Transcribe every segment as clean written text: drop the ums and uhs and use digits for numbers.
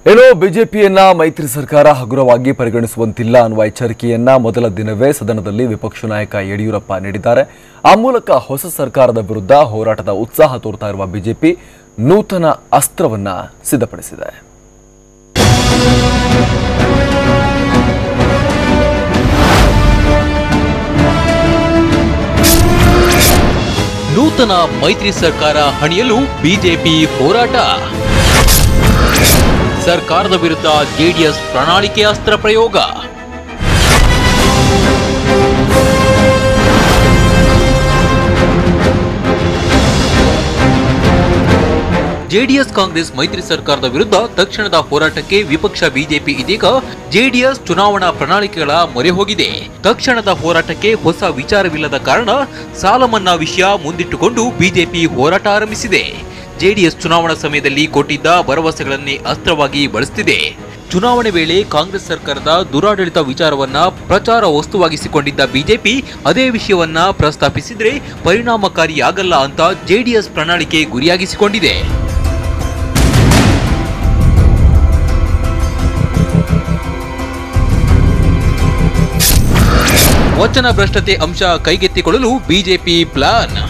ಏನೋ ಬಿಜೆಪಿಯನ್ನ ಮೈತ್ರಿ ಸರ್ಕಾರ ಹಗುರವಾಗಿ ಪರಿಗಣಿಸುವಂತಿಲ್ಲ ಅನ್ನುವ ಎಚ್ಚರಿಕೆಯನ್ನ ಮೊದಲ ದಿನವೇ ಸದನದಲ್ಲಿ ವಿಪಕ್ಷ ನಾಯಕ ಯಡಿಯೂರಪ್ಪ ನೀಡಿದ್ದಾರೆ. ಆ ಮೂಲಕ ಹೊಸ ಸರ್ಕಾರದ ವಿರುದ್ಧ ಹೋರಾಟದ ಉತ್ಸಾಹ ತೋರ್ತಾ ಇರುವ ಬಿಜೆಪಿ ನೂತನ ಅಸ್ತ್ರವನ್ನ ಸಿದ್ಧಪಡಿಸಿದೆ. ನೂತನ ಮೈತ್ರಿ ಸರ್ಕಾರ ಹಣಿಯಲು ಬಿಜೆಪಿ ಹೋರಾಟ. ಸರ್ಕಾರದ ವಿರುದ್ಧ ಜೆಡಿಎಸ್ ಪ್ರಣಾಳಿಕೆ ಅಸ್ತ್ರ ಪ್ರಯೋಗ. ಜೆಡಿಎಸ್ ಕಾಂಗ್ರೆಸ್ ಮೈತ್ರಿ ಸರ್ಕಾರದ ವಿರುದ್ಧ ತಕ್ಷಣದ ಹೋರಾಟಕ್ಕೆ ವಿಪಕ್ಷ ಬಿಜೆಪಿ ಇದೀಗ ಜೆಡಿಎಸ್ ಚುನಾವಣಾ ಪ್ರಣಾಳಿಕೆಗಳ ಮೊರೆ ಹೋಗಿದೆ. ತಕ್ಷಣದ ಹೋರಾಟಕ್ಕೆ ಹೊಸ ವಿಚಾರವಿಲ್ಲದ ಕಾರಣ ಸಾಲ ಮನ್ನಾ ವಿಷಯ ಮುಂದಿಟ್ಟುಕೊಂಡು ಬಿಜೆಪಿ ಹೋರಾಟ ಆರಂಭಿಸಿದೆ. ಜೆಡಿಎಸ್ ಚುನಾವಣಾ ಸಮಯದಲ್ಲಿ ಕೊಟ್ಟಿದ್ದ ಭರವಸೆಗಳನ್ನೇ ಅಸ್ತ್ರವಾಗಿ ಬಳಸುತ್ತಿದೆ. ಚುನಾವಣೆ ವೇಳೆ ಕಾಂಗ್ರೆಸ್ ಸರ್ಕಾರದ ದುರಾಡಳಿತ ವಿಚಾರವನ್ನ ಪ್ರಚಾರ ವಸ್ತುವಾಗಿಸಿಕೊಂಡಿದ್ದ ಬಿಜೆಪಿ ಅದೇ ವಿಷಯವನ್ನ ಪ್ರಸ್ತಾಪಿಸಿದ್ರೆ ಪರಿಣಾಮಕಾರಿಯಾಗಲ್ಲ ಅಂತ ಜೆಡಿಎಸ್ ಪ್ರಣಾಳಿಕೆ ಗುರಿಯಾಗಿಸಿಕೊಂಡಿದೆ. ವಚನ ಭ್ರಷ್ಟತೆ ಅಂಶ ಕೈಗೆತ್ತಿಕೊಳ್ಳಲು ಬಿಜೆಪಿ ಪ್ಲಾನ್.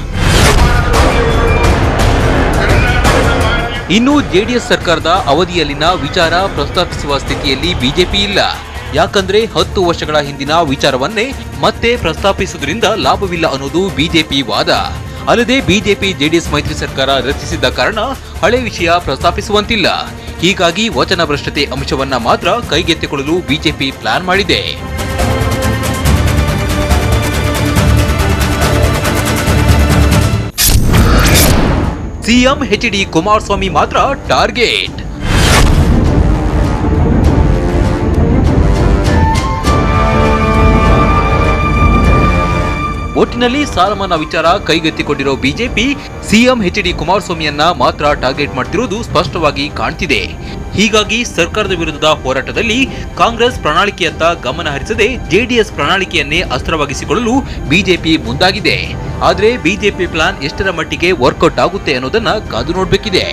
ಇನ್ನು ಜೆಡಿಎಸ್ ಸರ್ಕಾರದ ಅವಧಿಯಲ್ಲಿನ ವಿಚಾರ ಪ್ರಸ್ತಾಪಿಸುವ ಸ್ಥಿತಿಯಲ್ಲಿ ಬಿಜೆಪಿ ಇಲ್ಲ. ಯಾಕಂದ್ರೆ 10 ವರ್ಷಗಳ ಹಿಂದಿನ ವಿಚಾರವನ್ನೇ ಮತ್ತೆ ಪ್ರಸ್ತಾಪಿಸುವುದರಿಂದ ಲಾಭವಿಲ್ಲ ಅನ್ನೋದು ಬಿಜೆಪಿ ವಾದ. ಅಲ್ಲದೆ ಬಿಜೆಪಿ ಜೆಡಿಎಸ್ ಮೈತ್ರಿ ಸರ್ಕಾರ ರಚಿಸಿದ್ದ ಕಾರಣ ಹಳೆ ವಿಷಯ ಪ್ರಸ್ತಾಪಿಸುವಂತಿಲ್ಲ. ಹೀಗಾಗಿ ವಚನ ಭ್ರಷ್ಟತೆ ಅಂಶವನ್ನ ಮಾತ್ರ ಕೈಗೆತ್ತಿಕೊಳ್ಳಲು ಬಿಜೆಪಿ ಪ್ಲಾನ್ ಮಾಡಿದೆ. CM H D. ಕುಮಾರಸ್ವಾಮಿ ಮಾತ್ರ ಟಾರ್ಗೆಟ್. ಒಟ್ಟಿನಲ್ಲಿ ಸಾಲ ಮನ್ನಾ ವಿಚಾರ ಕೈಗೆತ್ತಿಕೊಂಡಿರೋ ಬಿಜೆಪಿ ಸಿಎಂ ಎಚ್.ಡಿ. ಕುಮಾರಸ್ವಾಮಿಯನ್ನ ಮಾತ್ರ ಟಾರ್ಗೆಟ್ ಮಾಡ್ತಿರುವುದು ಸ್ಪಷ್ಟವಾಗಿ ಕಾಣ್ತಿದೆ. ಹೀಗಾಗಿ ಸರ್ಕಾರದ ವಿರುದ್ಧದ ಹೋರಾಟದಲ್ಲಿ ಕಾಂಗ್ರೆಸ್ ಪ್ರಣಾಳಿಕೆಯತ್ತ ಗಮನ ಹರಿಸದೆ ಜೆಡಿಎಸ್ ಪ್ರಣಾಳಿಕೆಯನ್ನೇ ಅಸ್ತ್ರವಾಗಿಸಿಕೊಳ್ಳಲು ಬಿಜೆಪಿ ಮುಂದಾಗಿದೆ. ಆದರೆ ಬಿಜೆಪಿ ಪ್ಲಾನ್ ಎಷ್ಟರ ಮಟ್ಟಿಗೆ ವರ್ಕೌಟ್ ಆಗುತ್ತೆ ಅನ್ನೋದನ್ನ ಕಾದು ನೋಡಬೇಕಿದೆ.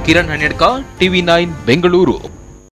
ಕಿರಣ್ ಹನ್ನೆಡ್ಕ, ಟಿವಿ9 ಬೆಂಗಳೂರು.